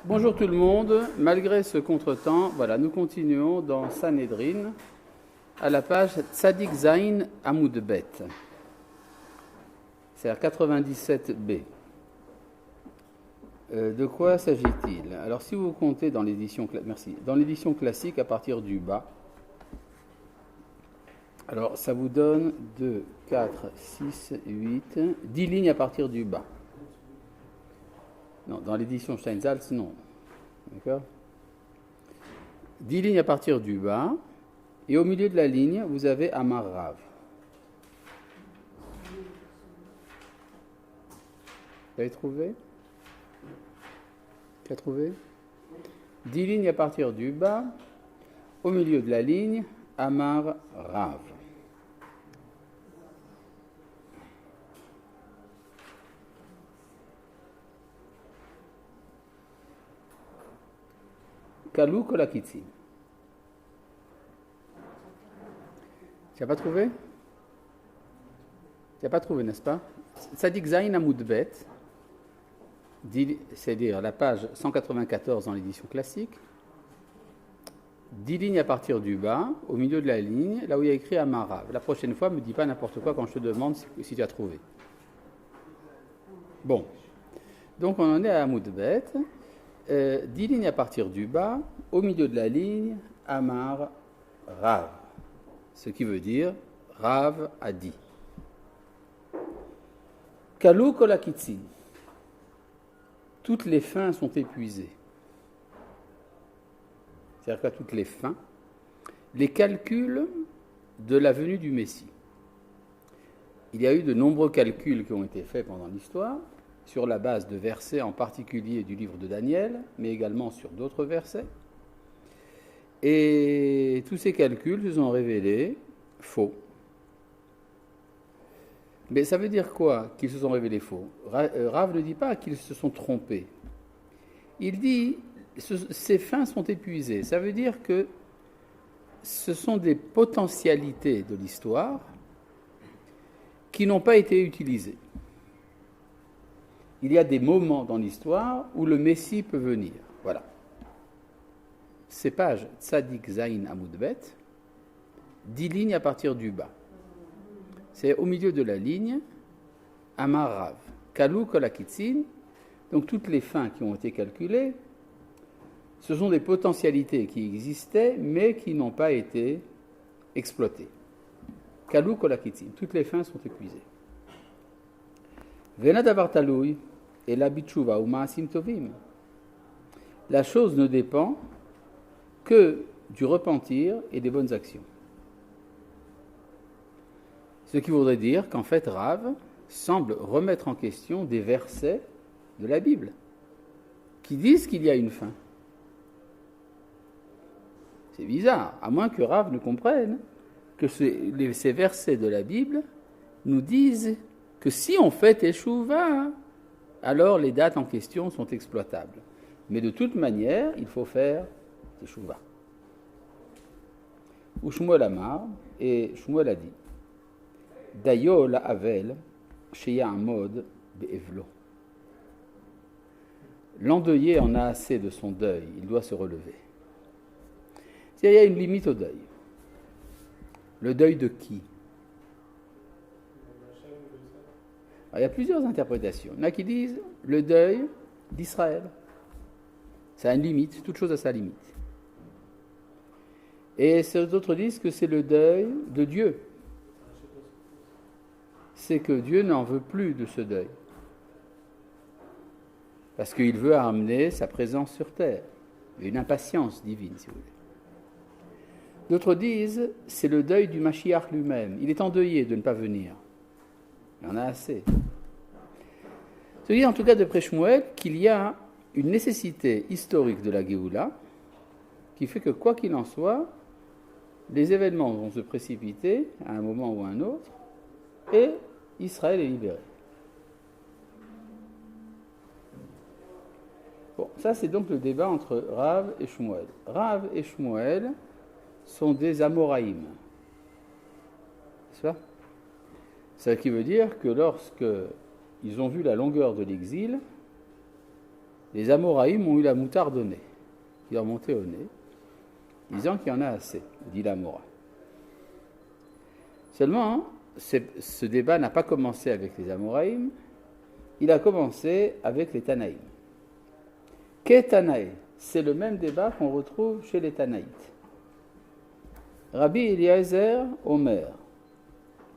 Bonjour tout le monde, malgré ce contretemps, voilà, nous continuons dans Sanhedrin à la page Tzadik Zain Amoud Bet, c'est-à-dire 97b. De quoi s'agit-il? Alors si vous comptez dans l'édition, dans l'édition classique à partir du bas, alors ça vous donne 2, 4, 6, 8, 10 lignes à partir du bas. Non, dans l'édition Steinsaltz, non. D'accord? 10 lignes à partir du bas, et au milieu de la ligne, vous avez Amar Rav. Vous avez trouvé? Tu as trouvé? 10 lignes à partir du bas, au milieu de la ligne, Amar Rav. Kalou Kolakitsin. Tu n'as pas trouvé? Tu n'as pas trouvé, n'est-ce pas? Tzadik Zain Amoud Bet, c'est-à-dire la page 194 dans l'édition classique, 10 lignes à partir du bas, au milieu de la ligne, là où il y a écrit Amarav. La prochaine fois, ne me dis pas n'importe quoi quand je te demande si tu as trouvé. Bon, donc on en est à Amoud Bet. 10 lignes à partir du bas, au milieu de la ligne, Amar Rav. Ce qui veut dire Rav a dit. Kalou Kolakitsin. Toutes les fins sont épuisées. C'est-à-dire qu'à toutes les fins, les calculs de la venue du Messie. Il y a eu de nombreux calculs qui ont été faits pendant l'histoire, sur la base de versets en particulier du livre de Daniel, mais également sur d'autres versets. Et tous ces calculs se sont révélés faux. Mais ça veut dire quoi qu'ils se sont révélés faux? Rav ne dit pas qu'ils se sont trompés. Il dit ces fins sont épuisées. Ça veut dire que ce sont des potentialités de l'histoire qui n'ont pas été utilisées. Il y a des moments dans l'histoire où le Messie peut venir. Voilà. Ces pages, Tzadik Zain Amoud Bet, 10 lignes à partir du bas. C'est au milieu de la ligne, Amar Rav. Kalou Kolakitsin, donc toutes les fins qui ont été calculées, ce sont des potentialités qui existaient, mais qui n'ont pas été exploitées. Kalou Kolakitsin, toutes les fins sont épuisées. Vena davar taloui, et la bitshuva ou maasim tovim. La chose ne dépend que du repentir et des bonnes actions. Ce qui voudrait dire qu'en fait Rav semble remettre en question des versets de la Bible qui disent qu'il y a une fin. C'est bizarre, à moins que Rav ne comprenne que ces versets de la Bible nous disent que si on fait Teshuvah, alors les dates en question sont exploitables. Mais de toute manière, il faut faire Teshuvah. Ou Shmuel Amar, et Shmuel a dit, Dayo la Avel, Sheya Amod Be'evlo. L'endeuillé en a assez de son deuil, il doit se relever. Il y a une limite au deuil. Le deuil de qui? Alors, il y a plusieurs interprétations. Il y en a qui disent le deuil d'Israël. Ça a une limite, toute chose a sa limite. Et d'autres disent que c'est le deuil de Dieu. C'est que Dieu n'en veut plus de ce deuil. Parce qu'il veut amener sa présence sur terre. Une impatience divine, si vous voulez. D'autres disent c'est le deuil du Mashiach lui-même. Il est endeuillé de ne pas venir. Il y en a assez. Ça veut dire en tout cas d'après Shmuel qu'il y a une nécessité historique de la Géoula qui fait que quoi qu'il en soit, les événements vont se précipiter à un moment ou à un autre et Israël est libéré. Bon, ça c'est donc le débat entre Rav et Shmuel. Rav et Shmuel sont des Amoraïm. C'est ça? Ce qui veut dire que lorsque ils ont vu la longueur de l'exil, les Amoraïm ont eu la moutarde au nez, qui leur montait au nez, disant qu'il y en a assez, dit l'Amora. Seulement, ce débat n'a pas commencé avec les Amoraïm, il a commencé avec les Tanaïm. Qu'est Tanaï? C'est le même débat qu'on retrouve chez les Tanaïtes. Rabbi Eliezer Omer.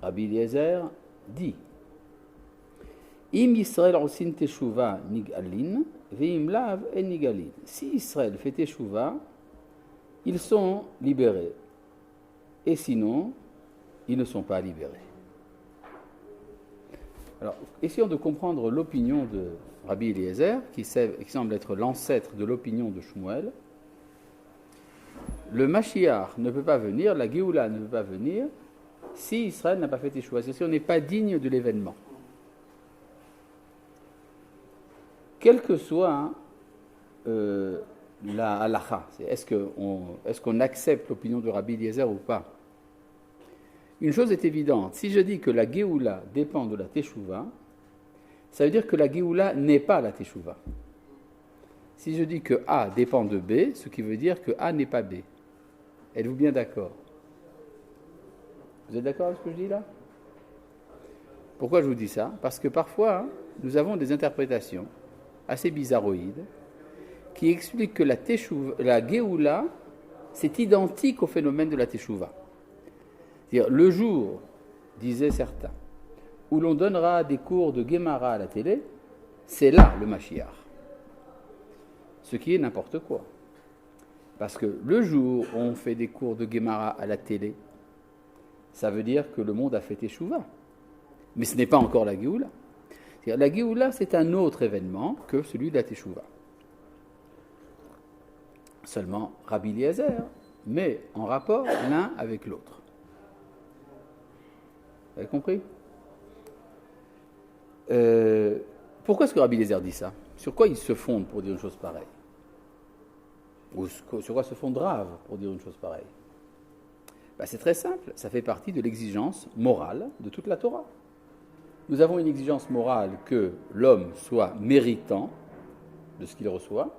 Rabbi Eliezer dit Im Yisrael osin teshuva nigalin, veim lav en nigalin. Si Israël fait teshuva, ils sont libérés. Et sinon, ils ne sont pas libérés. Alors, essayons de comprendre l'opinion de Rabbi Eliezer, qui semble être l'ancêtre de l'opinion de Shmuel. Le Mashiach ne peut pas venir, la Géoula ne peut pas venir, si Israël n'a pas fait teshuva, si on n'est pas digne de l'événement. Quelle que soit la halacha, est-ce qu'on accepte l'opinion de Rabbi Eliezer ou pas? Une chose est évidente, si je dis que la Géoula dépend de la teshuva, ça veut dire que la Géoula n'est pas la teshuva. Si je dis que A dépend de B, ce qui veut dire que A n'est pas B. Êtes-vous bien d'accord? Vous êtes d'accord avec ce que je dis là? Pourquoi je vous dis ça? Parce que parfois, nous avons des interprétations assez bizarroïdes qui expliquent que la Géoula, c'est identique au phénomène de la teshuva. C'est-à-dire, le jour, disaient certains, où l'on donnera des cours de Gemara à la télé, c'est là le Mashiach. Ce qui est n'importe quoi. Parce que le jour où on fait des cours de Gemara à la télé, ça veut dire que le monde a fait teshuva. Mais ce n'est pas encore la Géoula. C'est-à-dire, la Géoula, c'est un autre événement que celui de la teshuva. Seulement, Rabbi Eliezer met en rapport l'un avec l'autre. Vous avez compris? Pourquoi est-ce que Rabbi Eliezer dit ça? Sur quoi il se fonde pour dire une chose pareille? Ou sur quoi se fonde Rav pour dire une chose pareille? C'est très simple, ça fait partie de l'exigence morale de toute la Torah. Nous avons une exigence morale que l'homme soit méritant de ce qu'il reçoit,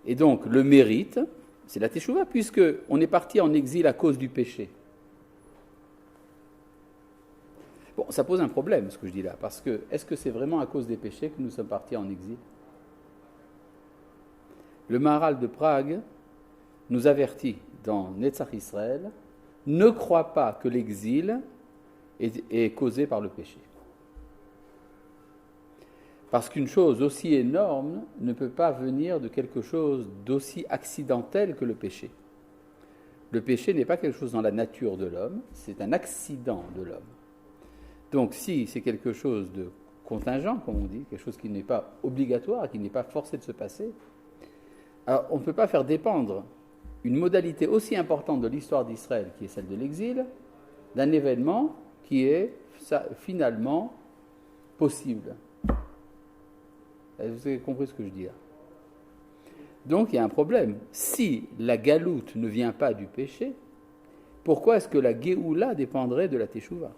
et donc le mérite, c'est la teshuva, puisqu'on est parti en exil à cause du péché. Bon, ça pose un problème, ce que je dis là, parce que, est-ce que c'est vraiment à cause des péchés que nous sommes partis en exil? Le Maharal de Prague nous avertit dans Netzach Israël, ne crois pas que l'exil est causé par le péché. Parce qu'une chose aussi énorme ne peut pas venir de quelque chose d'aussi accidentel que le péché. Le péché n'est pas quelque chose dans la nature de l'homme, c'est un accident de l'homme. Donc si c'est quelque chose de contingent, comme on dit, quelque chose qui n'est pas obligatoire, qui n'est pas forcé de se passer, alors on ne peut pas faire dépendre une modalité aussi importante de l'histoire d'Israël, qui est celle de l'exil, d'un événement qui est finalement possible. Vous avez compris ce que je dis là? Donc il y a un problème. Si la galoute ne vient pas du péché, pourquoi est-ce que la Géoula dépendrait de la teshuva?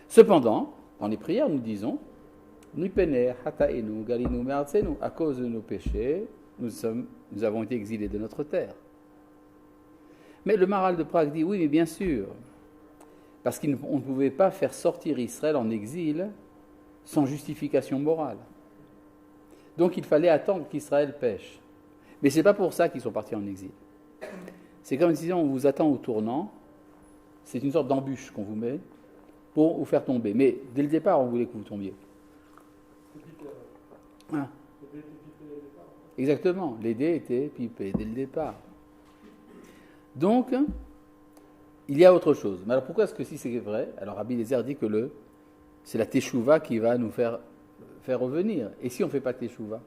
Cependant, dans les prières, nous disons à cause de nos péchés, nous avons été exilés de notre terre. Mais le Maharal de Prague dit oui, mais bien sûr, parce qu'on ne pouvait pas faire sortir Israël en exil sans justification morale. Donc il fallait attendre qu'Israël pêche. Mais ce n'est pas pour ça qu'ils sont partis en exil. C'est comme si on vous attend au tournant, c'est une sorte d'embûche qu'on vous met pour vous faire tomber. Mais dès le départ, on voulait que vous tombiez. Ah. Exactement, les dés étaient pipés dès le départ. Donc, il y a autre chose. Mais alors pourquoi est-ce que si c'est vrai, alors Rabbi Eliezer dit que c'est la teshuva qui va nous faire revenir. Et si on ne fait pas teshuva?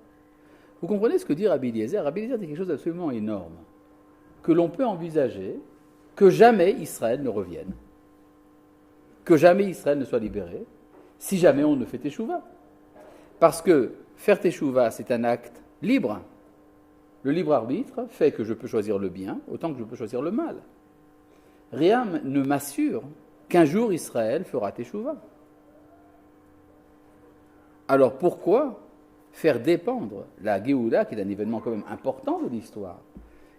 Vous comprenez ce que dit Rabbi Eliezer? Rabbi Eliezer dit quelque chose d'absolument énorme. Que l'on peut envisager que jamais Israël ne revienne. Que jamais Israël ne soit libéré, si jamais on ne fait teshuva. Parce que faire teshuva, c'est un acte libre. Le libre arbitre fait que je peux choisir le bien autant que je peux choisir le mal. Rien ne m'assure qu'un jour Israël fera teshuva. Alors pourquoi faire dépendre la Géoula, qui est un événement quand même important de l'histoire,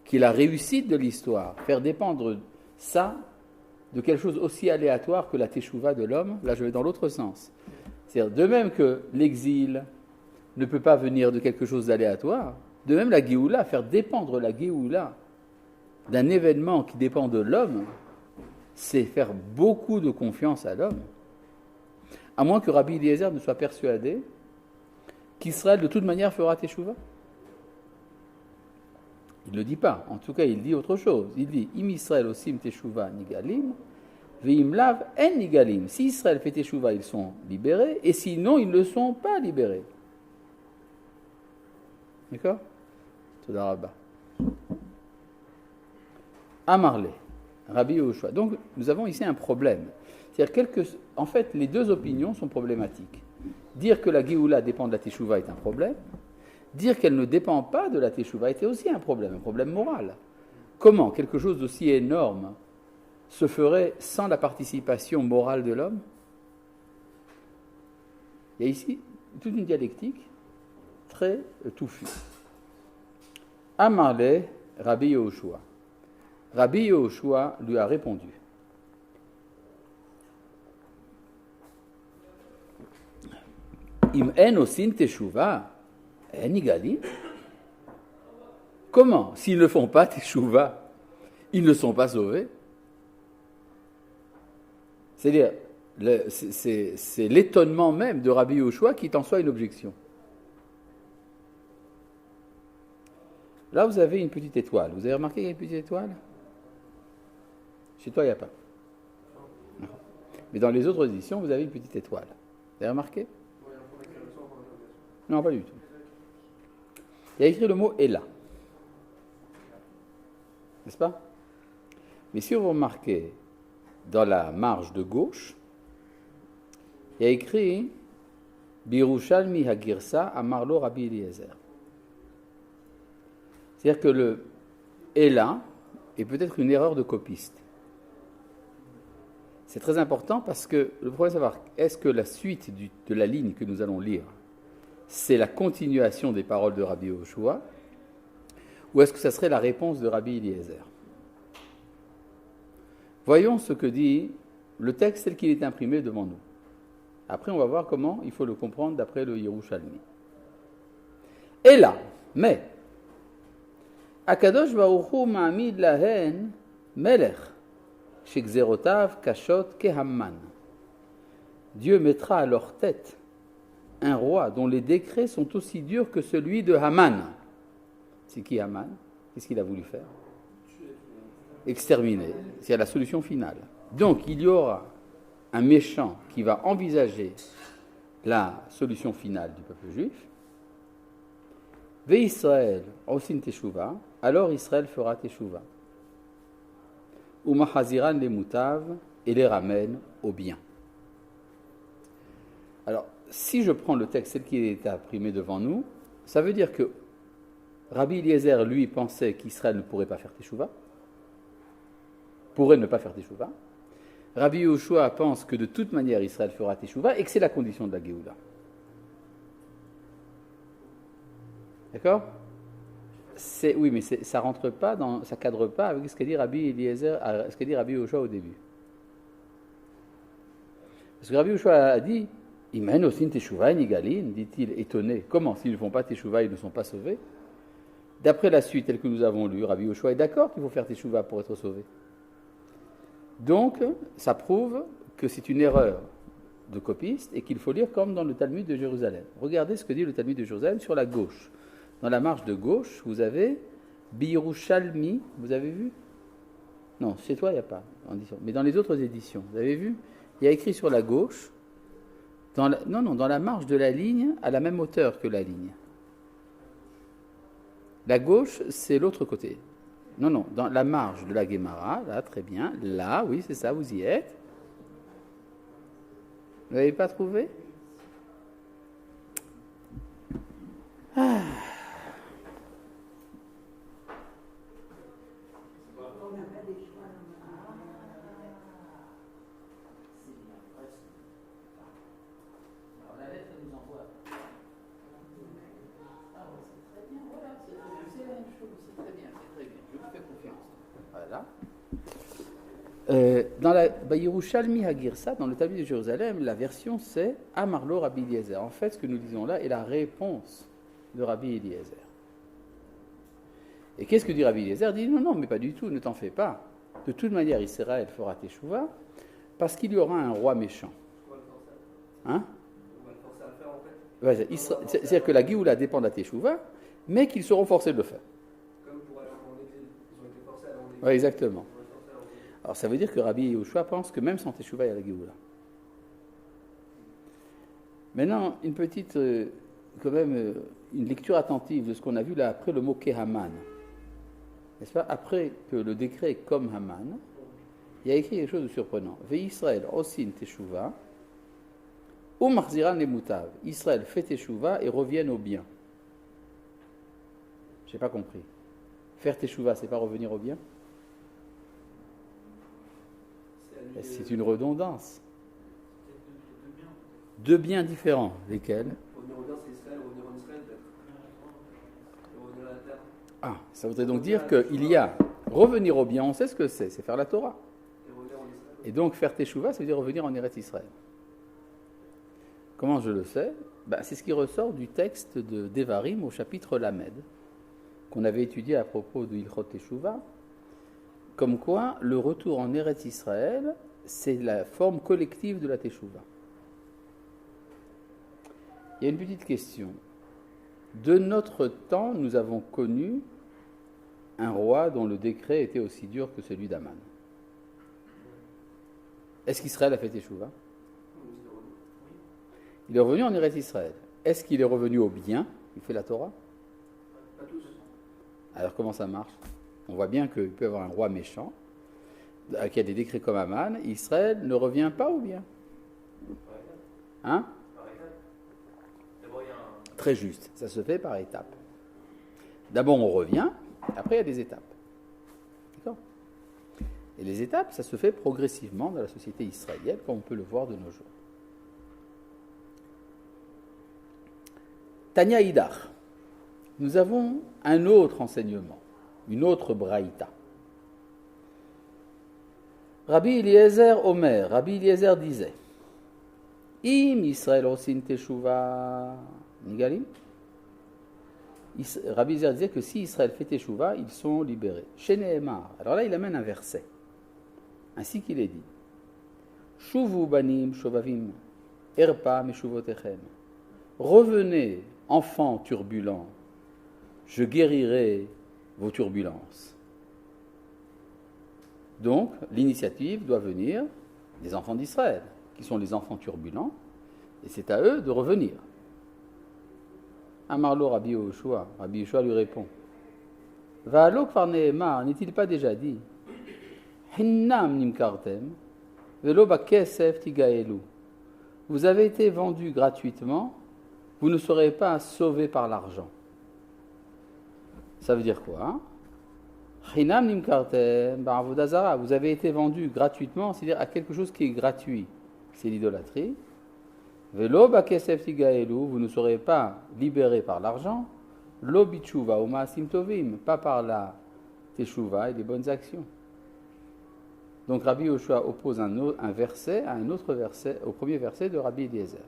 qui est la réussite de l'histoire, faire dépendre ça de quelque chose aussi aléatoire que la Teshuvah de l'homme, là je vais dans l'autre sens. C'est-à-dire, de même que l'exil ne peut pas venir de quelque chose d'aléatoire, de même la Géoula, faire dépendre la Géoula d'un événement qui dépend de l'homme, c'est faire beaucoup de confiance à l'homme. À moins que Rabbi Eliezer ne soit persuadé qu'Israël de toute manière fera Teshuvah. Il ne le dit pas, en tout cas il dit autre chose. Il dit « Im Israël osim Teshuvah nigalim, ve'im lav en nigalim ». Si Israël fait Teshuvah, ils sont libérés, et sinon ils ne sont pas libérés. D'accord? Toda Rabba. Amarle, Rabbi Yehoshua. Donc nous avons ici un problème. C'est-à-dire en fait, les deux opinions sont problématiques. Dire que la Géoula dépend de la Teshuvah est un problème. Dire qu'elle ne dépend pas de la Teshuvah était aussi un problème moral. Comment quelque chose d'aussi énorme se ferait sans la participation morale de l'homme? Il y a ici toute une dialectique très touffue. Amarle, Rabbi Yehoshua. Rabbi Yehoshua lui a répondu. Im en osin Teshuvah, en igalim. Comment? S'ils ne font pas Teshuvah, ils ne sont pas sauvés. C'est-à-dire, c'est l'étonnement même de Rabbi Yehoshua qui est en soi une objection. Là, vous avez une petite étoile. Vous avez remarqué qu'il y a une petite étoile? Chez toi, il n'y a pas. Non. Mais dans les autres éditions, vous avez une petite étoile. Vous avez remarqué? Non, pas du tout. Il y a écrit le mot « Ela ». N'est-ce pas? Mais si vous remarquez, dans la marge de gauche, il y a écrit « Birushalmi Hagirsa Amarlo Rabbi Eliezer ». C'est-à-dire que le « Ela » est peut-être une erreur de copiste. C'est très important parce que le problème est de savoir, est-ce que la suite de la ligne que nous allons lire, c'est la continuation des paroles de Rabbi Yehoshua, ou est-ce que ça serait la réponse de Rabbi Eliezer? Voyons ce que dit le texte tel qu'il est imprimé devant nous. Après, on va voir comment il faut le comprendre d'après le Yerushalmi. Et là, mais, Akadosh Baruch Hu ma'amid lahen melech, shekzerotav kashot kehamman. Dieu mettra à leur tête un roi dont les décrets sont aussi durs que celui de Haman. C'est qui Haman? Qu'est-ce qu'il a voulu faire? Exterminer. C'est la solution finale. Donc, il y aura un méchant qui va envisager la solution finale du peuple juif. Ve Israël osin teshuvah, alors Israël fera teshuvah. Ou machaziran les moutav, et les ramène au bien. Alors, si je prends le texte tel qu'il est imprimé devant nous, ça veut dire que Rabbi Eliezer, lui, pensait qu'Israël ne pourrait pas faire teshuvah, pourrait ne pas faire teshuvah. Rabbi Yehoshua pense que de toute manière Israël fera teshuvah et que c'est la condition de la Géoula. D'accord? Oui, mais ça rentre pas ça cadre pas avec ce qu'a dit Rabbi Eliezer, ce qu'a dit Rabbi Yehoshua au début. Parce que Rabbi Yehoshua a dit Imen osin teshuvah nigalin, dit-il étonné. Comment? S'ils ne font pas teshuvah, ils ne sont pas sauvés? D'après la suite telle que nous avons lue, Rabbi Yehoshua est d'accord qu'il faut faire teshuvah pour être sauvé. Donc, ça prouve que c'est une erreur de copiste et qu'il faut lire comme dans le Talmud de Jérusalem. Regardez ce que dit le Talmud de Jérusalem sur la gauche. Dans la marge de gauche, vous avez Birushalmi, vous avez vu? Non, chez toi, il n'y a pas. Mais dans les autres éditions, vous avez vu? Il y a écrit sur la gauche, dans la marge de la ligne, à la même hauteur que la ligne. La gauche, c'est l'autre côté. Non, dans la marge de la Guémara, là, très bien. Là, oui, c'est ça, vous y êtes. Vous n'avez pas trouvé? Ah. fais confiance. Voilà. Dans la Yerushalmi Hagirsa, dans le Talmud de Jérusalem, la version c'est Amarlo Rabbi Eliezer. En fait, ce que nous disons là est la réponse de Rabbi Eliezer. Et qu'est-ce que dit Rabbi Eliezer? Il dit non, mais pas du tout, ne t'en fais pas. De toute manière, Israël fera teshuva parce qu'il y aura un roi méchant. Hein? C'est-à-dire que la Géoula dépend de la teshuva, mais qu'ils seront forcés de le faire. Comme pour aller en exil, ils ont été forcés à aller en exil. Oui, exactement. Alors ça veut dire que Rabbi Yehoshua pense que même sans teshuva, il y a la Géoula. Maintenant, une petite, une lecture attentive de ce qu'on a vu là après le mot Kehaman. N'est-ce pas? Après que le décret est comme Haman, il y a écrit quelque chose de surprenant. Ve Israël osin teshuva, ou marziran les mutav. Israël fait teshuva et reviennent au bien. Je n'ai pas compris. Faire teshuva, c'est pas revenir au bien? C'est une redondance. Deux biens différents. Lesquels? Revenir au bien, c'est Israël, revenir en Israël, peut-être. Revenir à la terre. Ah, ça voudrait donc dire qu'il y a revenir au bien, on sait ce que c'est faire la Torah. Et revenir en Israël. Et donc faire teshuva, ça veut dire revenir en Eretz Israël. Comment je le sais? C'est ce qui ressort du texte de Devarim au chapitre Lamed, qu'on avait étudié à propos de Ilchot Teshuva, comme quoi le retour en Eretz Israël, c'est la forme collective de la Teshuva. Il y a une petite question. De notre temps, nous avons connu un roi dont le décret était aussi dur que celui d'Aman. Est-ce qu'Israël a fait teshuva? Il est revenu en Eretz Israël. Est-ce qu'il est revenu au bien? Il fait la Torah? Pas tous. Alors comment ça marche? On voit bien qu'il peut y avoir un roi méchant, qui a des décrets comme Aman. Israël ne revient pas au bien. Hein? Très juste, ça se fait par étapes. D'abord on revient, après il y a des étapes. D'accord? Et les étapes, ça se fait progressivement dans la société israélienne, comme on peut le voir de nos jours. Tania Idar, nous avons un autre enseignement, une autre braïta. Rabbi Eliezer Omer, Rabbi Eliezer disait, Im Israël osin teshuva Nigalim. Rabbi Eliezer disait que si Israël fait teshuva, ils sont libérés. Chez Nehemar. Alors là, il amène un verset. Ainsi qu'il est dit. Shuvu banim shovavim erpa meshuvotechem. Revenez, enfants turbulents, je guérirai vos turbulences. Donc, l'initiative doit venir des enfants d'Israël, qui sont les enfants turbulents, et c'est à eux de revenir. Amarlo Rabbi Yehoshua. Rabbi Yehoshua lui répond. Va'alo kvar nehemar, n'est-il pas déjà dit? Hinnam nimkartem, velo bakesef tigaelu. Vous avez été vendus gratuitement, vous ne serez pas sauvés par l'argent. Ça veut dire quoi? Hinnam nimkartem ba'avodah zara. Vous avez été vendus gratuitement, c'est-à-dire à quelque chose qui est gratuit. C'est l'idolâtrie. Velo bakesef tigaelu, vous ne serez pas libérés par l'argent. Lo bitshuva ou ma'asim tovim, pas par la teshuva et les bonnes actions. Donc Rabbi Yehoshua oppose un verset à un autre verset, au premier verset de Rabbi Eliezer.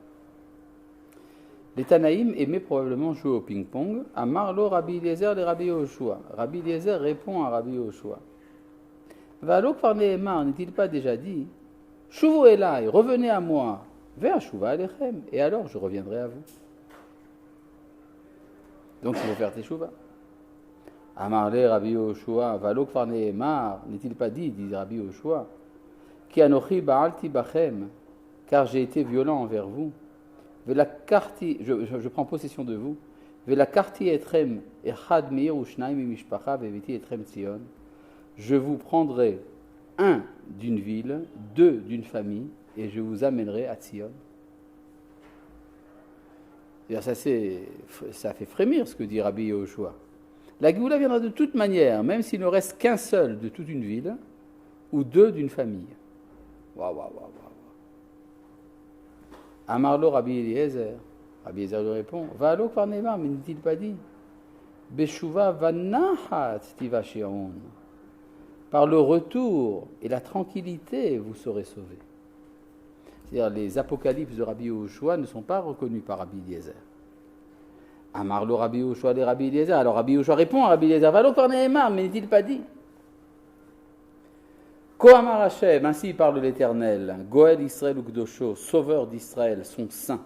Les Tanaïm aimaient probablement jouer au ping-pong. Amarlo Rabbi Eliezer les Rabbi Yehoshua. Rabbi Eliezer répond à Rabbi Yehoshua. Va'alo kvar nehemar, n'est-il pas déjà dit? Shuvu elai, revenez à moi. Ve'ashuva alechem, et alors je reviendrai à vous. Donc il faut faire teshuva. Amarle Rabbi Yehoshua, va'alo kvar nehemar, n'est-il pas dit Rabbi Yehoshua, ki anochi ba'alti bachem, car j'ai été violent envers vous. Je prends possession de vous. Je vous prendrai un d'une ville, deux d'une famille, et je vous amènerai à Tzion. Ça fait frémir ce que dit Rabbi Yehoshua. La Géoula viendra de toute manière, même s'il ne reste qu'un seul de toute une ville, ou deux d'une famille. Waouh. Amarlo Rabbi Eliezer. Rabbi Eliezer lui répond, Va'alo kvar nehemar, mais n'est-il pas dit? Beshuva vanahat tiva she'on. Par le retour et la tranquillité, vous serez sauvés. C'est-à-dire, les apocalypses de Rabbi Yehoshua ne sont pas reconnus par Rabbi Eliezer. Amar le Rabbi Yehoshua des Rabbi Eliezer. Alors Rabbi Yehoshua répond à Rabbi Eliezer, Valo par Nehemar, mais n'est-il pas dit? Ko Amar Hashem, ainsi parle l'Éternel, Goël Israël ou Gdosho, sauveur d'Israël, son saint.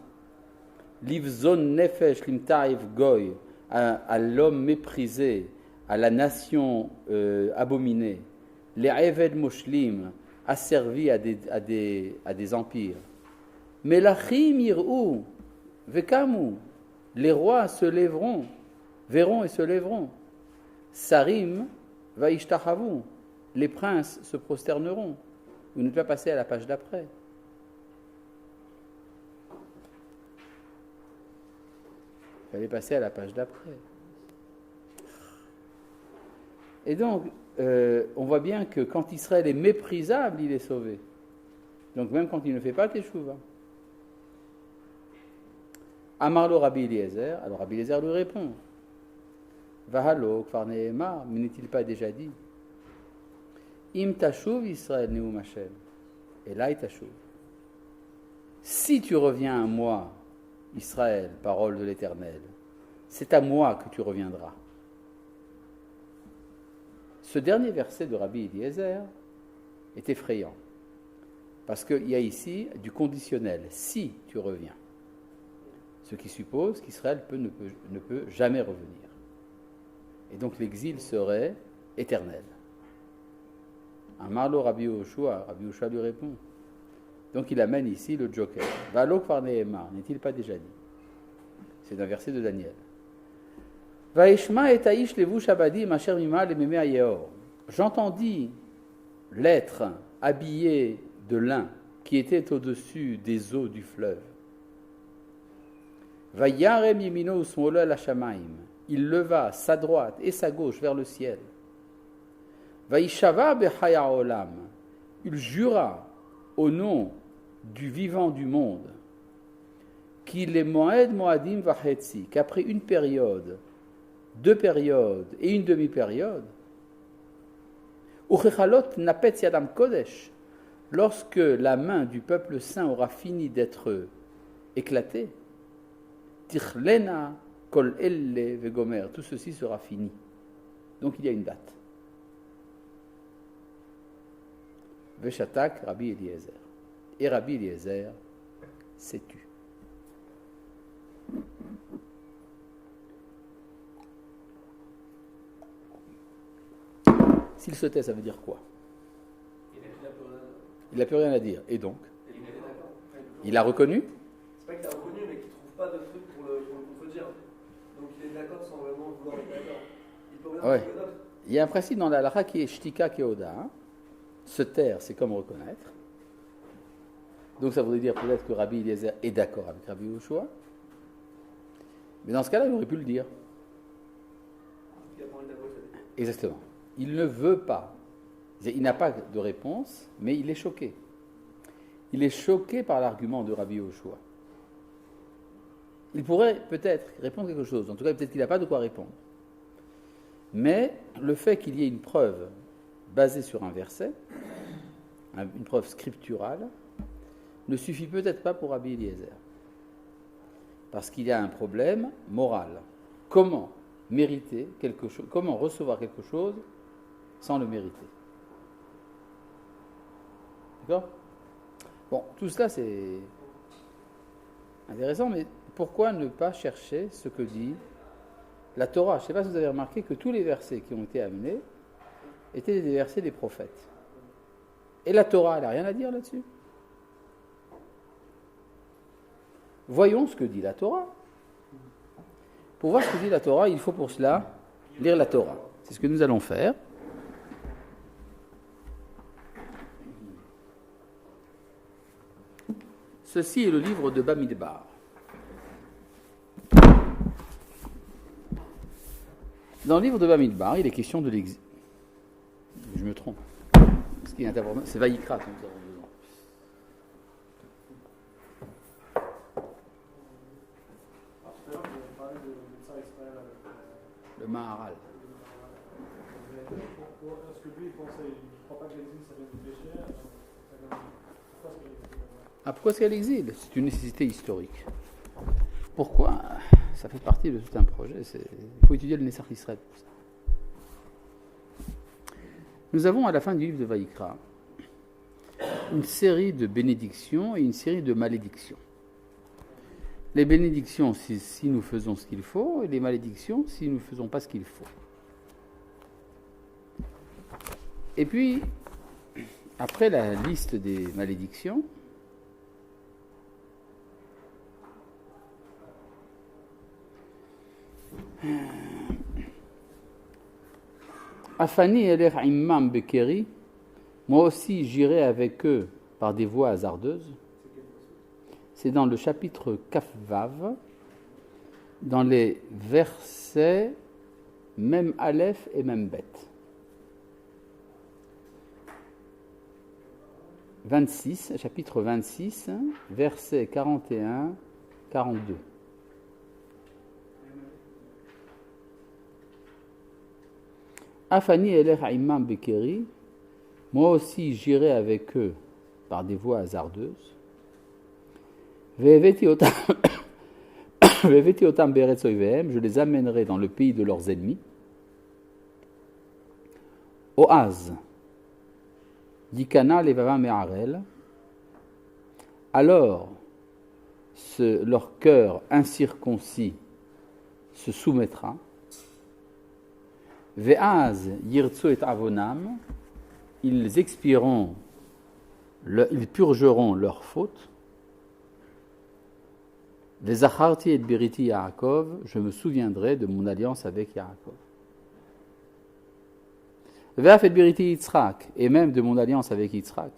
Livzon Nefesh Limtaïv Goy, à l'homme méprisé, à la nation abominée. Les Eved Moshlim, asservis à des empires. Melachim Yir'u, Vekamu, les rois se lèveront, verront et se lèveront. Sarim Vaishtachavu, les princes se prosterneront. Vous n'êtes pas passé à la page d'après. Il fallait passer à la page d'après. Et donc, on voit bien que quand Israël est méprisable, il est sauvé. Donc même quand il ne fait pas teshuva. Amarlo Rabbi Eliezer, alors Rabbi Eliezer lui répond, Vahalo Kfar Nehemar, mais n'est-il pas déjà dit? Im tashuv Israël neum Hashem, et là tashuv. Si tu reviens à moi, Israël, parole de l'Éternel, c'est à moi que tu reviendras. Ce dernier verset de Rabbi Eliezer est effrayant, parce qu'il y a ici du conditionnel, si tu reviens, ce qui suppose qu'Israël ne peut jamais revenir. Et donc l'exil serait éternel. Amarlo Rabbi Yehoshua lui répond. Donc il amène ici le joker. Valo Kfar Nehemar, n'est-il pas déjà dit? C'est un verset de Daniel. Vaishma et Aish levu shabadi masher mima lememe ayeor. J'entendis l'être habillé de lin qui était au-dessus des eaux du fleuve. Vayarem yemino usmolo el hashamaim. Il leva sa droite et sa gauche vers le ciel. Vaishava bechaya olam. Il jura au nom du vivant du monde qu'il est moed moadim vachetzi, qu'après une période, 2 périodes et une demi-période, uchechalot napetz yadam kodesh, lorsque la main du peuple saint aura fini d'être éclatée, tichlena kol elle vegomer, tout ceci sera fini. Donc il y a une date. Veshatak Rabbi Eliezer. Et Rabbi Eliezer s'est tu. S'il se tait, ça veut dire quoi? Il n'a plus rien à dire. Et donc? Il a reconnu? C'est pas qu'il a reconnu, mais qu'il ne trouve pas de truc pour le contredire. Donc il est d'accord sans vraiment vouloir être d'accord. Il peut rien trouver d'autre. Il y a un principe dans la halakha qui est shtika keoda. Hein? Se taire, c'est comme reconnaître. Donc ça voudrait dire peut-être que Rabbi Eliezer est d'accord avec Rabbi Yehoshua. Mais dans ce cas-là, il aurait pu le dire. Exactement. Il ne veut pas. Il n'a pas de réponse, mais il est choqué. Il est choqué par l'argument de Rabbi Yehoshua. Il pourrait peut-être répondre quelque chose. En tout cas, peut-être qu'il n'a pas de quoi répondre. Mais le fait qu'il y ait une preuve basée sur un verset, une preuve scripturale, ne suffit peut-être pas pour Rabbi Eliezer. Parce qu'il y a un problème moral. Comment mériter quelque chose, comment recevoir quelque chose sans le mériter? D'accord? Bon, tout cela c'est intéressant, mais pourquoi ne pas chercher ce que dit la Torah? Je ne sais pas si vous avez remarqué que tous les versets qui ont été amenés étaient des versets des prophètes. Et la Torah, elle n'a rien à dire là-dessus. Voyons ce que dit la Torah. Pour voir ce que dit la Torah, il faut pour cela lire la Torah. C'est ce que nous allons faire. Ceci est le livre de Bamidbar. Dans le livre de Bamidbar, il est question de l'exil. Je me trompe. Ce qui est important, c'est Vaïkra que nous avons besoin. Le Maharal. Est-ce que lui, il ne croit pas que l'exil, ça vient du péché? Pourquoi est-ce qu'il y a l'exil? C'est une nécessité historique. Pourquoi? Ça fait partie de tout un projet. Il faut étudier le Nessar Israël pour ça. Nous avons à la fin du livre de Vaïkra une série de bénédictions et une série de malédictions. Les bénédictions, si nous faisons ce qu'il faut, et les malédictions, si nous ne faisons pas ce qu'il faut. Et puis, après la liste des malédictions, Afani elech imam bekeri, moi aussi j'irai avec eux par des voies hasardeuses. C'est dans le chapitre Kaf Vav, dans les versets même Aleph et même Bet. 26, chapitre 26, versets 41, 42. Afani elech imam bekeri, moi aussi j'irai avec eux par des voies hasardeuses. Ve'eveti otam beretz oivehem, je les amènerai dans le pays de leurs ennemis. Oaz, Yikana levava me'arel, alors leur cœur incirconcis se soumettra. Ve'az yirtzu et avonam, ils purgeront leurs fautes. Ve'zacharti et beriti Yaakov, je me souviendrai de mon alliance avec Yaakov. Ve'af et beriti Yitzhak, et même de mon alliance avec Yitzhak.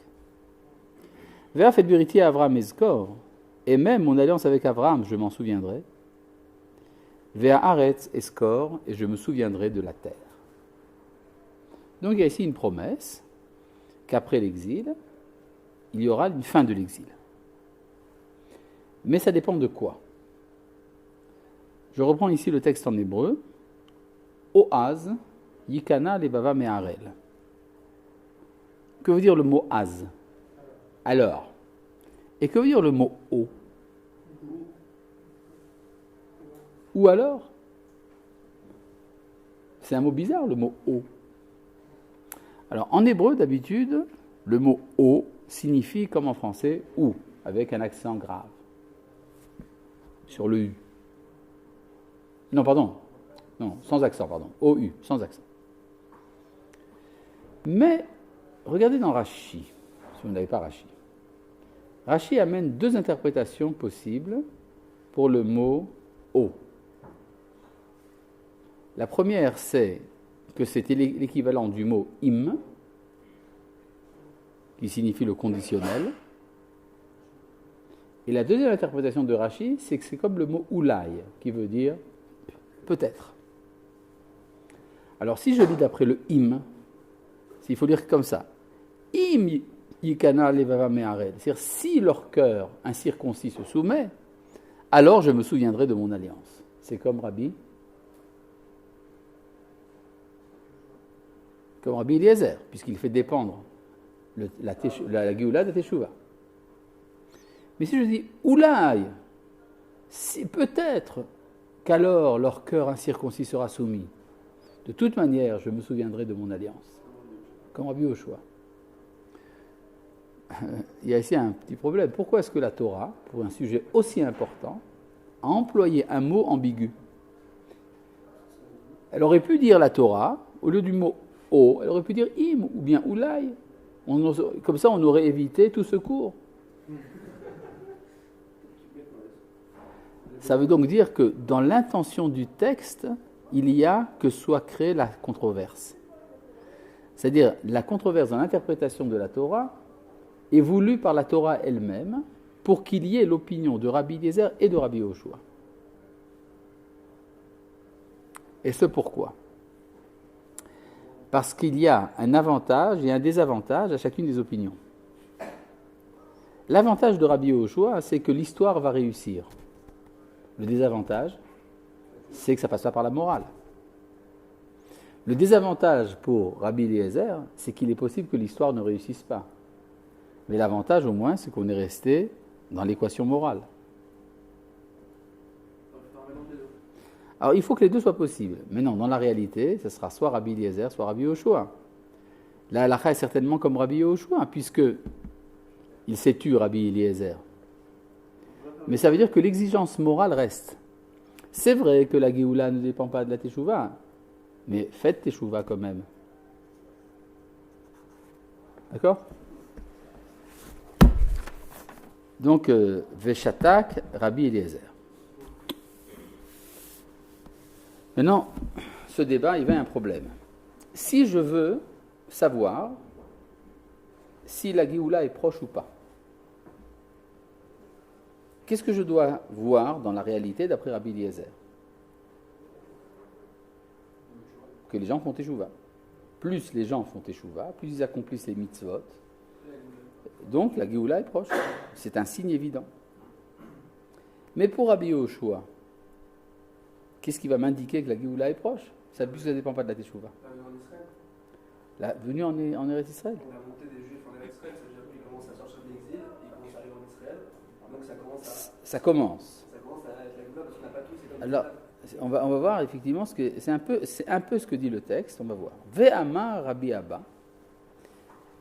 Ve'af et beriti Avram ezkor, et même mon alliance avec Avram, je m'en souviendrai. Ve'haaretz ezkor, et je me souviendrai de la terre. Donc il y a ici une promesse qu'après l'exil, il y aura une fin de l'exil. Mais ça dépend de quoi? Je reprends ici le texte en hébreu. Oaz, Yikana levava me'arel. Que veut dire le mot az? Alors. Et que veut dire le mot o? Ou alors? C'est un mot bizarre, le mot o. Alors, en hébreu, d'habitude, le mot « o » signifie, comme en français, « ou », avec un accent grave. Sur le « u ». Non, pardon. Non, sans accent, pardon. « o-u », sans accent. Mais, regardez dans Rashi, si vous n'avez pas Rashi. Rashi amène deux interprétations possibles pour le mot « o ». La première, c'est que c'était l'équivalent du mot im, qui signifie le conditionnel. Et la deuxième interprétation de Rashi, c'est que c'est comme le mot oulai, qui veut dire peut-être. Alors si je lis d'après le im, il faut lire comme ça. Im yikana levava me'arel, c'est-à-dire si leur cœur incirconcis se soumet, alors je me souviendrai de mon alliance. C'est comme Rabbi Eliezer, puisqu'il fait dépendre la Géoula de Teshuvah. Mais si je dis Oulaï, c'est peut-être qu'alors leur cœur incirconcis sera soumis. De toute manière, je me souviendrai de mon alliance. Comme Rabbi Yoshua. Il y a ici un petit problème. Pourquoi est-ce que la Torah, pour un sujet aussi important, a employé un mot ambigu? Elle aurait pu dire la Torah, au lieu du mot O, elle aurait pu dire im ou bien oulai. Comme ça, on aurait évité tout ce cours. Ça veut donc dire que dans l'intention du texte, il y a que soit créée la controverse. C'est-à-dire, la controverse dans l'interprétation de la Torah est voulue par la Torah elle-même pour qu'il y ait l'opinion de Rabbi Eliezer et de Rabbi Yoshua. Et ce pourquoi? Parce qu'il y a un avantage et un désavantage à chacune des opinions. L'avantage de Rabbi Yoshua, c'est que l'histoire va réussir. Le désavantage, c'est que ça passe pas par la morale. Le désavantage pour Rabbi Eliezer, c'est qu'il est possible que l'histoire ne réussisse pas. Mais l'avantage, au moins, c'est qu'on est resté dans l'équation morale. Alors, il faut que les deux soient possibles. Mais non, dans la réalité, ce sera soit Rabbi Eliezer, soit Rabbi Yoshua. La halakha est certainement comme Rabbi Yoshua, puisque il s'est tué, Rabbi Eliezer. Mais ça veut dire que l'exigence morale reste. C'est vrai que la Géoula ne dépend pas de la Teshuvah, mais faites Teshuvah quand même. D'accord ? Donc, Veshatak, Rabbi Eliezer. Maintenant, ce débat, il va à un problème. Si je veux savoir si la Géoula est proche ou pas, qu'est-ce que je dois voir dans la réalité d'après Rabbi Eliezer ? Que les gens font Teshuvah. Plus les gens font Teshuvah, plus ils accomplissent les mitzvot. Donc la Géoula est proche. C'est un signe évident. Mais pour Rabbi Yoshua, qu'est-ce qui va m'indiquer que la Géoula est proche ? Ça ne dépend pas de la Teshuvah. La venue en Eretz Israël. La montée des Juifs en Eretz Israël, ça veut dire qu'ils commencent à sortir de l'exil, ils commencent à arriver en Israël. Donc ça commence à... Ça commence. Ça commence à être la Géoula parce qu'on n'a pas tous. Alors, on va voir effectivement ce que c'est un peu ce que dit le texte. On va voir. Ve'amar Rabbi Abba.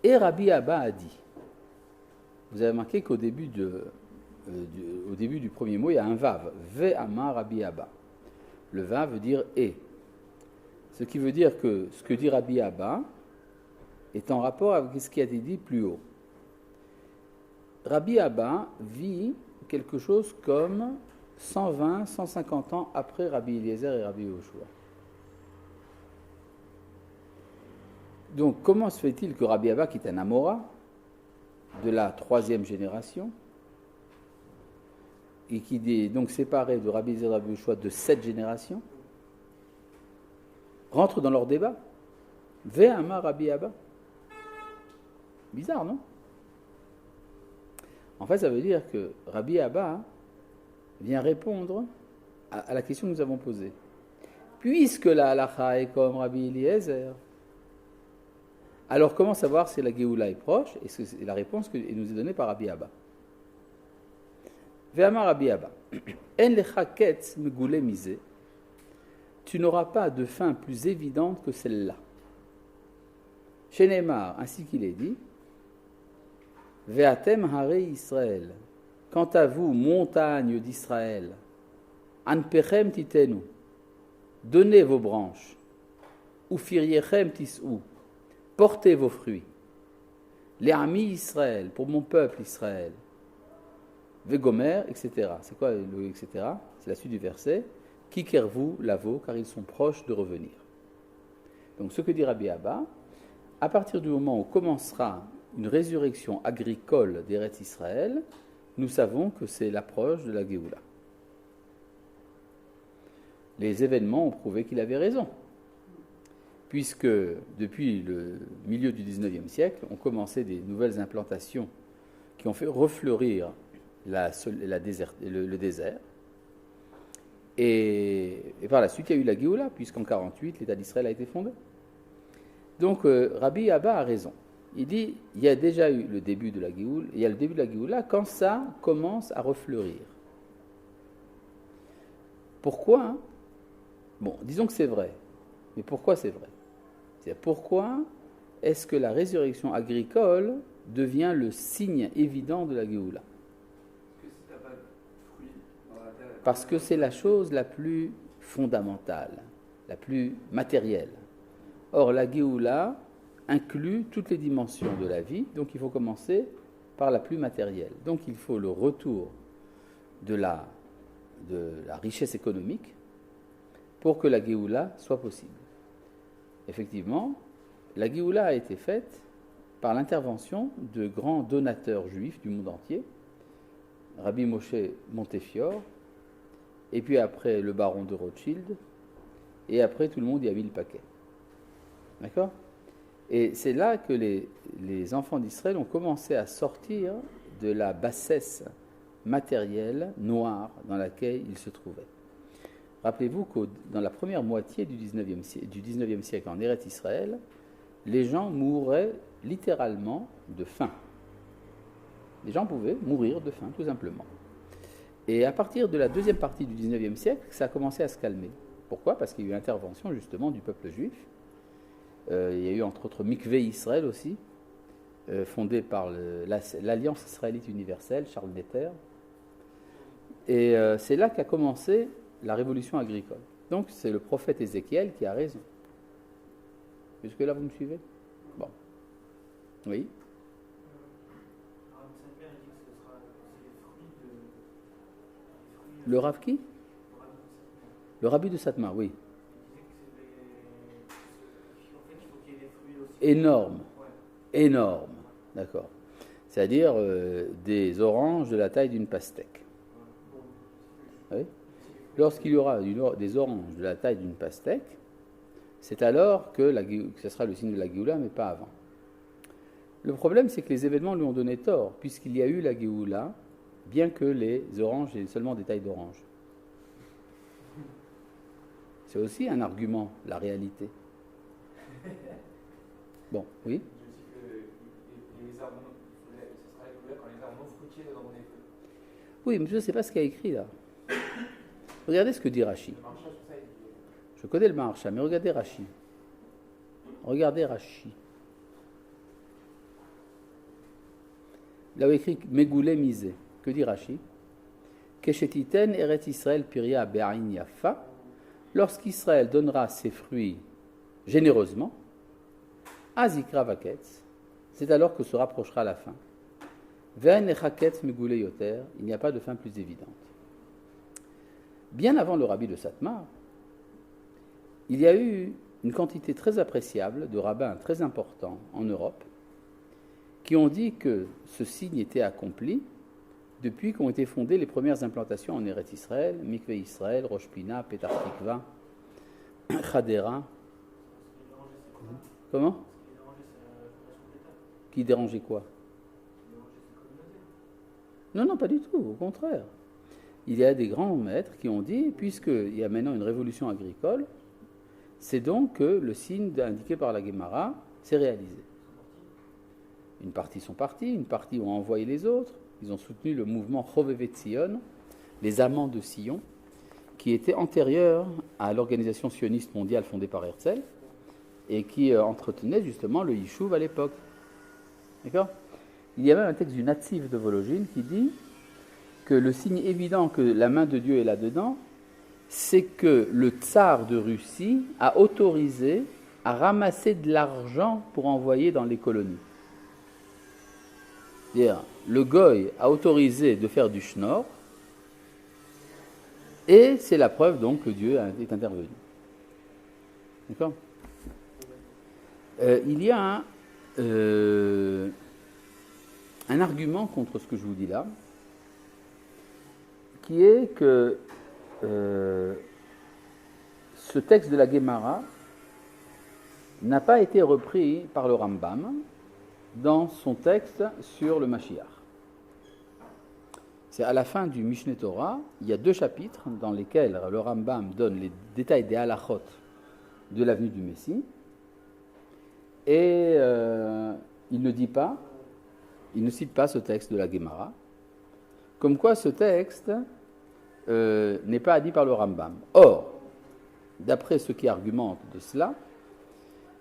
Et Rabbi Abba a dit. Vous avez remarqué qu'au début du premier mot, il y a un vav. Ve'amar Rabbi Abba. Le vav veut dire et. Ce qui veut dire que ce que dit Rabbi Abba est en rapport avec ce qui a été dit plus haut. Rabbi Abba vit quelque chose comme 120, 150 ans après Rabbi Eliezer et Rabbi Yoshua. Donc, comment se fait-il que Rabbi Abba, qui est un Amora, de la 3e génération, et qui est donc séparé de Rabbi Eliezer et Rabbi Yoshua de 7 générations, rentre dans leur débat ? Ve'amar Rabbi Abba. Bizarre, non ? En fait, ça veut dire que Rabbi Abba vient répondre à la question que nous avons posée. Puisque la halakha est comme Rabbi Eliezer, alors comment savoir si la Géoula est proche ? Et c'est la réponse qui nous est donnée par Rabbi Abba. Ve'amar Rabbi Abba. En lecha ketz megoulé misé. Tu n'auras pas de fin plus évidente que celle-là. Chez Neymar, ainsi qu'il est dit, Ve'atem harei Israël. Quant à vous, montagne d'Israël, Anpechem titenu, donnez vos branches, Ufiriechem tis'u, portez vos fruits. Les amis Israël, pour mon peuple Israël. Vegomer, etc. C'est quoi le etc. C'est la suite du verset. Kikervu lavo, car ils sont proches de revenir. Donc ce que dit Rabbi Abba, à partir du moment où commencera une résurrection agricole d'Eretz Israël, nous savons que c'est l'approche de la Géoula. Les événements ont prouvé qu'il avait raison, puisque depuis le milieu du XIXe siècle, ont commencé des nouvelles implantations qui ont fait refleurir le désert. Et par la suite, il y a eu la Géoula, puisqu'en 1948, l'État d'Israël a été fondé. Donc, Rabbi Abba a raison. Il dit, il y a déjà eu le début de la Géoula, il y a le début de la Géoula quand ça commence à refleurir. Pourquoi ? Bon, disons que c'est vrai. Mais pourquoi c'est vrai ? C'est-à-dire, pourquoi est-ce que la résurrection agricole devient le signe évident de la Géoula ? Parce que c'est la chose la plus fondamentale, la plus matérielle. Or, la Géoula inclut toutes les dimensions de la vie, donc il faut commencer par la plus matérielle. Donc il faut le retour de la richesse économique pour que la Géoula soit possible. Effectivement, la Géoula a été faite par l'intervention de grands donateurs juifs du monde entier, Rabbi Moshe Montefiore, et puis après le baron de Rothschild, et après tout le monde y a mis le paquet. D'accord ? Et c'est là que les enfants d'Israël ont commencé à sortir de la bassesse matérielle noire dans laquelle ils se trouvaient. Rappelez-vous que dans la première moitié du 19e siècle en Eretz Israël, les gens mouraient littéralement de faim. Les gens pouvaient mourir de faim, tout simplement. Et à partir de la deuxième partie du 19e siècle, ça a commencé à se calmer. Pourquoi ? Parce qu'il y a eu intervention justement du peuple juif. Il y a eu entre autres Mikvé Israël aussi, fondé par l'Alliance israélite universelle, Charles Netter. Et c'est là qu'a commencé la révolution agricole. Donc c'est le prophète Ézéchiel qui a raison. Jusque-là, vous me suivez ? Bon. Oui. Le Rav qui ? Le Rabbi de Satmar, oui. Énorme. Énorme. D'accord. C'est-à-dire des oranges de la taille d'une pastèque. Oui. Lorsqu'il y aura des oranges de la taille d'une pastèque, c'est alors que ce sera le signe de la Géoula, mais pas avant. Le problème, c'est que les événements lui ont donné tort, puisqu'il y a eu la Géoula, bien que les oranges aient seulement des tailles d'orange. C'est aussi un argument, la réalité. Bon, oui. Je dis que les arbres, ce sera la Géoula quand les arbres non fruitiers donneront des feuilles. Oui, mais je ne sais pas ce qu'il y a écrit là. Regardez ce que dit Rashi. Je connais le Maharsha, mais regardez Rashi. Regardez Rashi. Il a écrit Megoulé misé. Que dit Rashi ? Keshetiten eret Israël piria be'ain yafa. Lorsqu'Israël donnera ses fruits généreusement, azikra vaketz, c'est alors que se rapprochera la fin. Ve'en echaketz megoulé yoter, il n'y a pas de fin plus évidente. Bien avant le rabbi de Satmar, il y a eu une quantité très appréciable de rabbins très importants en Europe qui ont dit que ce signe était accompli depuis qu'ont été fondées les premières implantations en Eretz Israël, Mikvé Israël, Rosh Pina, Petar Tikva, Hadera. Comment ? Qui dérangeait quoi ? Non, pas du tout, au contraire. Il y a des grands maîtres qui ont dit, puisqu'il y a maintenant une révolution agricole, c'est donc que le signe indiqué par la Guémara s'est réalisé. Une partie sont partis, une partie ont envoyé les autres. Ils ont soutenu le mouvement Chovevet Sion, les amants de Sion, qui était antérieur à l'organisation sioniste mondiale fondée par Herzl et qui entretenait justement le Yishuv à l'époque. D'accord ? Il y a même un texte du Nativ de Vologine qui dit que le signe évident que la main de Dieu est là-dedans, c'est que le tsar de Russie a autorisé à ramasser de l'argent pour envoyer dans les colonies. C'est-à-dire, le goy a autorisé de faire du schnorr, et c'est la preuve donc que Dieu est intervenu. D'accord ? Il y a un argument contre ce que je vous dis là, qui est que ce texte de la Guémara n'a pas été repris par le Rambam dans son texte sur le Mashiach. C'est à la fin du Mishneh Torah, il y a 2 chapitres dans lesquels le Rambam donne les détails des halachot de la venue du Messie, et il ne cite pas ce texte de la Guémara, comme quoi ce texte n'est pas dit par le Rambam. Or, d'après ceux qui argumentent de cela,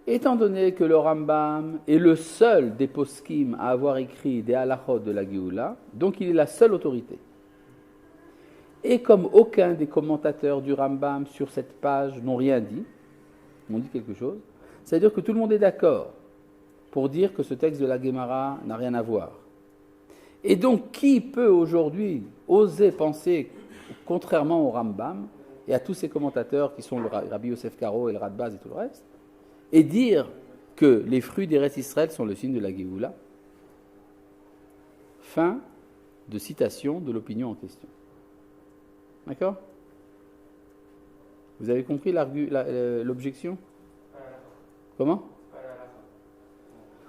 étant donné que le Rambam est le seul des poskim à avoir écrit des halachot de la Géoula, donc il est la seule autorité. Et comme aucun des commentateurs du Rambam sur cette page n'ont rien dit, n'ont dit quelque chose, c'est-à-dire que tout le monde est d'accord pour dire que ce texte de la Guémara n'a rien à voir. Et donc, qui peut aujourd'hui oser penser, contrairement au Rambam et à tous ces commentateurs qui sont le Rabbi Yosef Karo et le Radbaz et tout le reste, et dire que les fruits d'Eretz Israël sont le signe de la Géoula? Fin de citation de l'opinion en question. D'accord? Vous avez compris l'objection? Comment?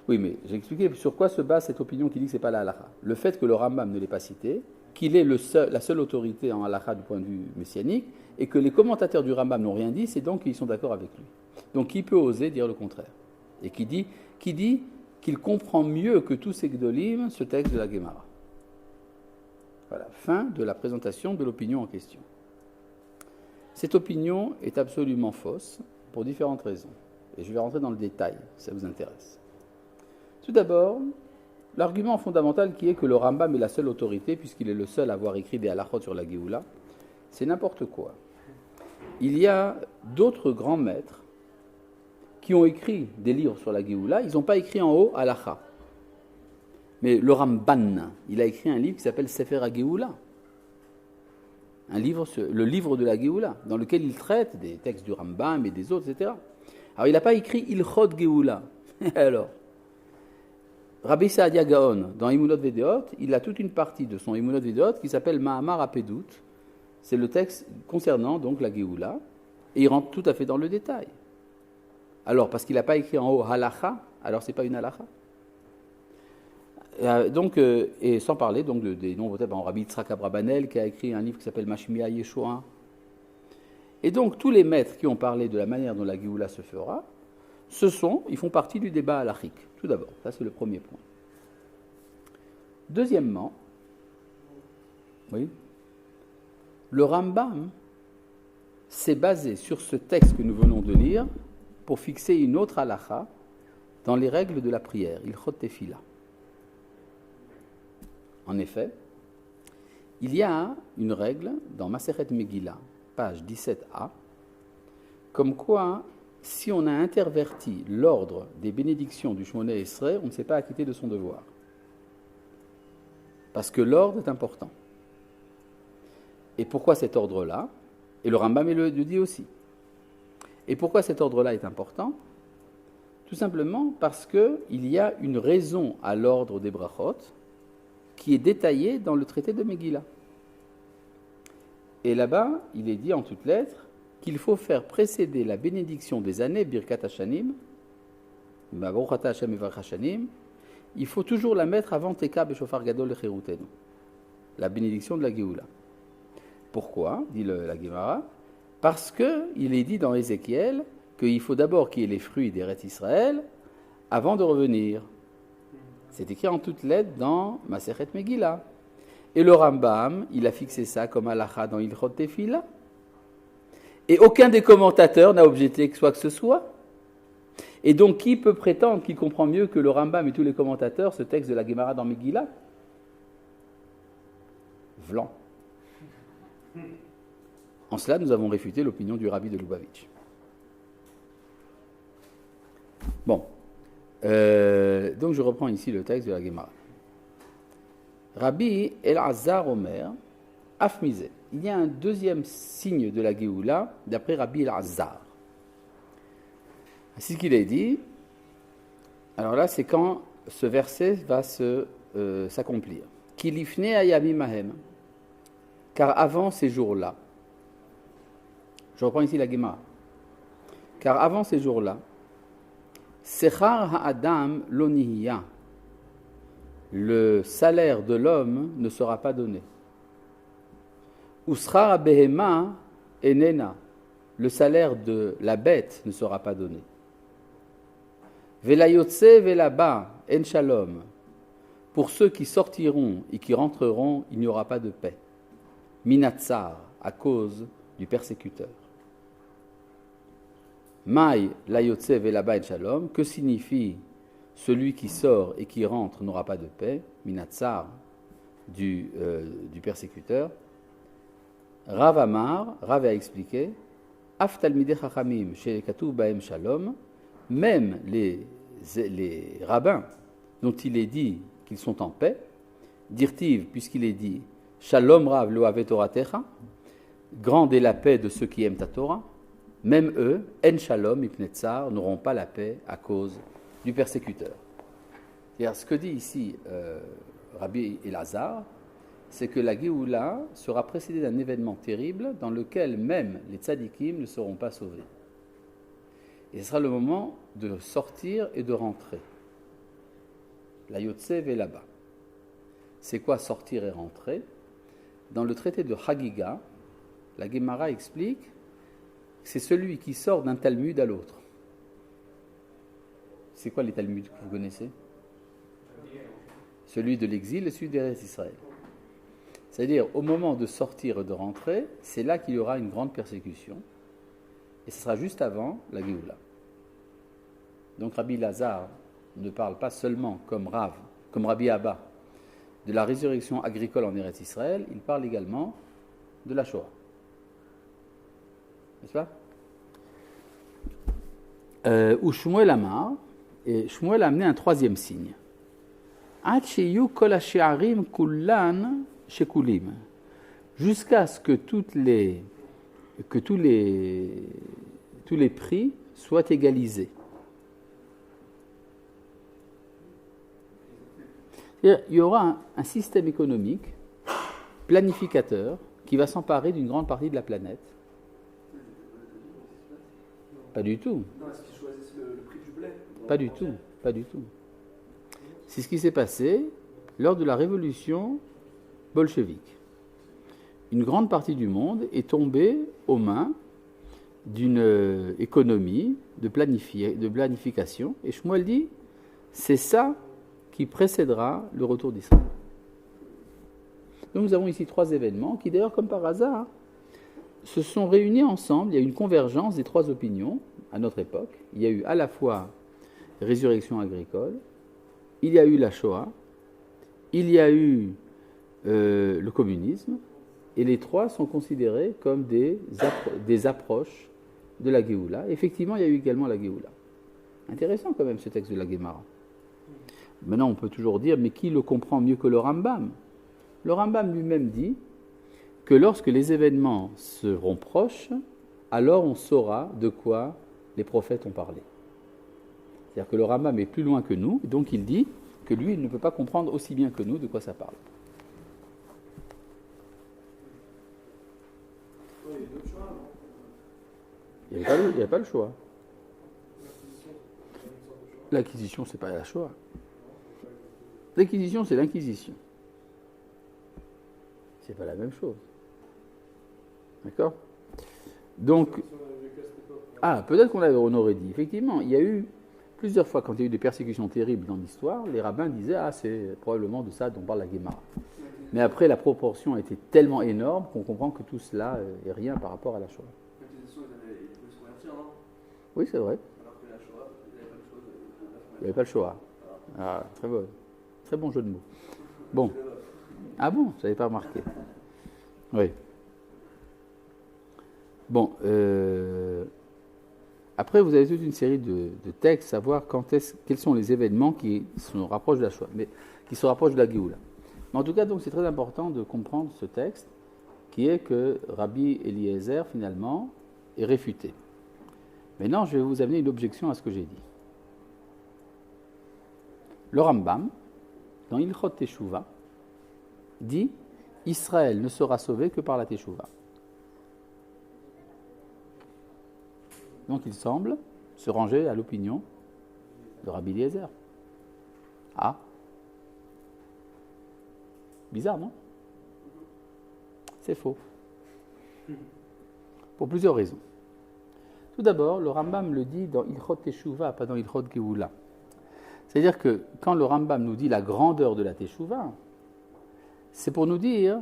Oui, mais j'ai expliqué sur quoi se base cette opinion qui dit que ce n'est pas la halakha. Le fait que le Rambam ne l'ait pas cité, qu'il est la seule autorité en halakha du point de vue messianique, et que les commentateurs du Rambam n'ont rien dit, c'est donc qu'ils sont d'accord avec lui. Donc qui peut oser dire le contraire? Et qui dit qu'il comprend mieux que tous ces Gdolim ce texte de la Gemara. Voilà, fin de la présentation de l'opinion en question. Cette opinion est absolument fausse pour différentes raisons. Et je vais rentrer dans le détail, si ça vous intéresse. Tout d'abord, l'argument fondamental qui est que le Rambam est la seule autorité, puisqu'il est le seul à avoir écrit des halachot sur la Géoula, c'est n'importe quoi. Il y a d'autres grands maîtres qui ont écrit des livres sur la Géoula, ils n'ont pas écrit en haut halakha. Mais le Ramban, il a écrit un livre qui s'appelle Sefer HaGeoula, le livre de la Géoula, dans lequel il traite des textes du Rambam et des autres, etc. Alors il n'a pas écrit Ilchot Géoula. Alors, Rabbi Saadia Gaon, dans Emunot Vedeot, il a toute une partie de son Emunot Vedeot qui s'appelle Mahamar Apedut. C'est le texte concernant donc la Géoula, et il rentre tout à fait dans le détail. Alors, parce qu'il n'a pas écrit en haut halakha, alors c'est pas une halakha. Et sans parler donc des nombreux textes, Rabbi Yitzhak Abrabanel qui a écrit un livre qui s'appelle Mashmiya Yeshua. Et donc tous les maîtres qui ont parlé de la manière dont la Géoula se fera, ils font partie du débat halachique. Tout d'abord, ça c'est le premier point. Deuxièmement, oui, le Rambam s'est basé sur ce texte que nous venons de lire pour fixer une autre halakha dans les règles de la prière, Ilchot Tefila. En effet, il y a une règle dans Masechet Megillah, page 17a, comme quoi, si on a interverti l'ordre des bénédictions du Shmoneh Esrei, on ne s'est pas acquitté de son devoir. Parce que l'ordre est important. Et pourquoi cet ordre-là? Et le Rambam le dit aussi. Et pourquoi cet ordre-là est important? Tout simplement parce qu'il y a une raison à l'ordre des brachot qui est détaillée dans le traité de Megillah. Et là-bas, il est dit en toutes lettres qu'il faut faire précéder la bénédiction des années, Birkat Hashanim, Baruch Hashem Evarech Hashanim, il faut toujours la mettre avant Teka Beshofar Gadol Lecherutenu, la bénédiction de la Géoula. Pourquoi, dit la Gemara? Parce qu'il est dit dans Ézéchiel qu'il faut d'abord qu'il y ait les fruits d'Eretz Israël avant de revenir. C'est écrit en toutes lettres dans Masechet Megillah. Et le Rambam, il a fixé ça comme halakha dans Ilchot Tefila. Et aucun des commentateurs n'a objecté que ce soit. Et donc, qui peut prétendre qu'il comprend mieux que le Rambam et tous les commentateurs ce texte de la Gemara dans Megillah? Vlan. En cela, nous avons réfuté l'opinion du Rabbi de Lubavitch. Bon. Donc, je reprends ici le texte de la Gemara. Rabbi El-Azhar Omer, Afmizé. Il y a un deuxième signe de la Géoula, d'après Rabbi El-Azhar. C'est ce qu'il a dit. Alors là, c'est quand ce verset va s'accomplir. Kilifne ayamim ahem. Car avant ces jours-là, je reprends ici la Gemara. Car avant ces jours-là, Sechar ha'adam lo nihiya. Le salaire de l'homme ne sera pas donné. Usrar behema enena. Le salaire de la bête ne sera pas donné. Velayotse velaba en shalom. Pour ceux qui sortiront et qui rentreront, il n'y aura pas de paix. Minatsar, à cause du persécuteur. Maï layotse velaba en shalom. Que signifie celui qui sort et qui rentre n'aura pas de paix, minatsar, du persécuteur. Rav Amar, Rav a expliqué, Af talmidei chachamim shekatuv bahem shalom, même les rabbins dont il est dit qu'ils sont en paix, dirtiv, puisqu'il est dit, shalom rav lo ave toratecha, grande est la paix de ceux qui aiment ta Torah, même eux, en shalom ipnetzar, n'auront pas la paix à cause du persécuteur. C'est-à-dire, ce que dit ici Rabbi El-Azhar, c'est que la Géoula sera précédée d'un événement terrible dans lequel même les tzadikim ne seront pas sauvés. Et ce sera le moment de sortir et de rentrer. La Yotse ve là-bas. C'est quoi sortir et rentrer? dans le traité de Chagiga, la Gemara explique que c'est celui qui sort d'un Talmud à l'autre. C'est quoi les Talmuds que vous connaissez? Celui de l'exil et celui d'Eretz Israël. C'est-à-dire, au moment de sortir et de rentrer, c'est là qu'il y aura une grande persécution. Et ce sera juste avant la Géoula. Donc Rabbi Lazare ne parle pas seulement comme Rabbi Abba, de la résurrection agricole en Eretz Israël, il parle également de la Shoah. N'est-ce pas? Ou Shmuel Amar, et Shmuel a amené un troisième signe. Jusqu'à ce que tous les prix soient égalisés. Il y aura un système économique planificateur qui va s'emparer d'une grande partie de la planète. Pas du tout. Non, est-ce qu'ils choisissent le prix du blé? Pas du tout. C'est ce qui s'est passé lors de la révolution bolchevique. Une grande partie du monde est tombée aux mains d'une économie de planification. Et Shmuel dit, c'est ça qui précédera le retour d'Israël. Donc nous avons ici trois événements qui, d'ailleurs, comme par hasard, se sont réunis ensemble. Il y a eu une convergence des trois opinions à notre époque. Il y a eu à la fois résurrection agricole, il y a eu la Shoah, il y a eu le communisme, et les trois sont considérés comme des approches de la Géoula. Effectivement, il y a eu également la Géoula. Intéressant quand même ce texte de la Gemara. Maintenant, on peut toujours dire, mais qui le comprend mieux que le Rambam? Le Rambam lui-même dit que lorsque les événements seront proches, alors on saura de quoi les prophètes ont parlé. C'est-à-dire que le Rambam est plus loin que nous, donc il dit que lui, il ne peut pas comprendre aussi bien que nous de quoi ça parle. Il n'y avait pas le choix. L'acquisition, c'est pas la Shoah. L'acquisition, c'est l'inquisition. C'est pas la même chose. D'accord? Donc, peut-être on aurait dit. Effectivement, il y a eu plusieurs fois, quand il y a eu des persécutions terribles dans l'histoire, les rabbins disaient « c'est probablement de ça dont parle la Gemara ». Mais après, la proportion a été tellement énorme qu'on comprend que tout cela est rien par rapport à la Shoah. L'acquisition, ils pouvaient se convertir, non? Oui, c'est vrai. Alors que la Shoah, Il n'y avait pas le Shoah. Très bon jeu de mots. Bon. Ah bon, je n'avais pas remarqué. Oui. Bon. Après, vous avez toute une série de textes, savoir quels sont les événements qui se rapprochent de la Shoah, mais qui se rapprochent de la Géoula. Mais en tout cas, donc, c'est très important de comprendre ce texte, qui est que Rabbi Eliezer, finalement, est réfuté. Maintenant, je vais vous amener une objection à ce que j'ai dit. Le Rambam, dans Ilchot Teshuvah, dit « Israël ne sera sauvé que par la Teshuvah ». Donc il semble se ranger à l'opinion de Rabbi Eliezer. Ah, bizarre, non? C'est faux. Pour plusieurs raisons. Tout d'abord, le Rambam le dit dans Ilchot Teshuvah, pas dans Ilchot Géoula. C'est-à-dire que quand le Rambam nous dit la grandeur de la Teshuvah, c'est pour nous dire,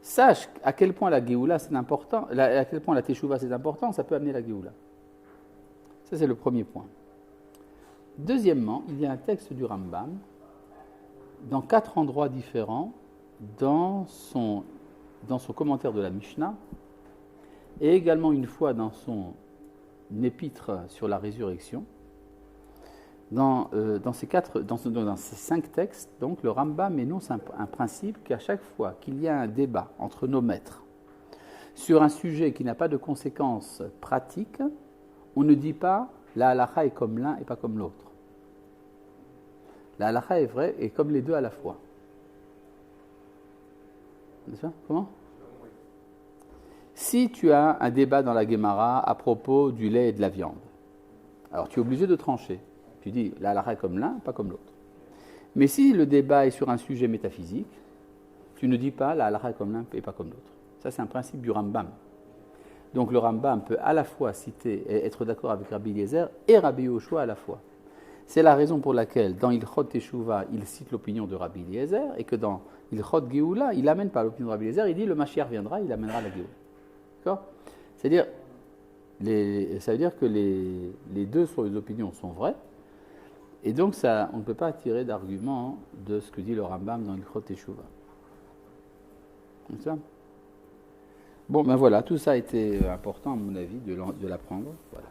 sache à quel point la Géoula c'est important, à quel point la Teshuvah c'est important, ça peut amener la Géoula. Ça, c'est le premier point. Deuxièmement, il y a un texte du Rambam, dans 4 endroits différents, dans son commentaire de la Mishnah, et également une fois dans son épître sur la résurrection. Dans ces 5 textes, donc, le Rambam énonce un principe qu'à chaque fois qu'il y a un débat entre nos maîtres sur un sujet qui n'a pas de conséquences pratiques, on ne dit pas la halakha est comme l'un et pas comme l'autre. La halakha est vraie et comme les deux à la fois. C'est ça? Comment? Si tu as un débat dans la Gemara à propos du lait et de la viande, alors tu es obligé de trancher. Tu dis la halakha est comme l'un, pas comme l'autre. Mais si le débat est sur un sujet métaphysique, Tu ne dis pas la halakha est comme l'un et pas comme l'autre. Ça, c'est un principe du Rambam. Donc le Rambam peut à la fois citer et être d'accord avec Rabbi Eliezer et Rabbi Yehoshua à la fois. C'est la raison pour laquelle dans Ilchot Teshuvah, il cite l'opinion de Rabbi Eliezer et que dans Ilchot Géoula, il n'amène pas l'opinion de Rabbi Eliezer, il dit le Mashiach viendra, il amènera la Géoula. D'accord ? C'est-à-dire, ça veut dire que les deux opinions sont vraies et donc ça, on ne peut pas tirer d'argument de ce que dit le Rambam dans Ilchot Teshuvah. Comme ça ? Bon, ben voilà, tout ça a été important à mon avis de l'apprendre. Voilà.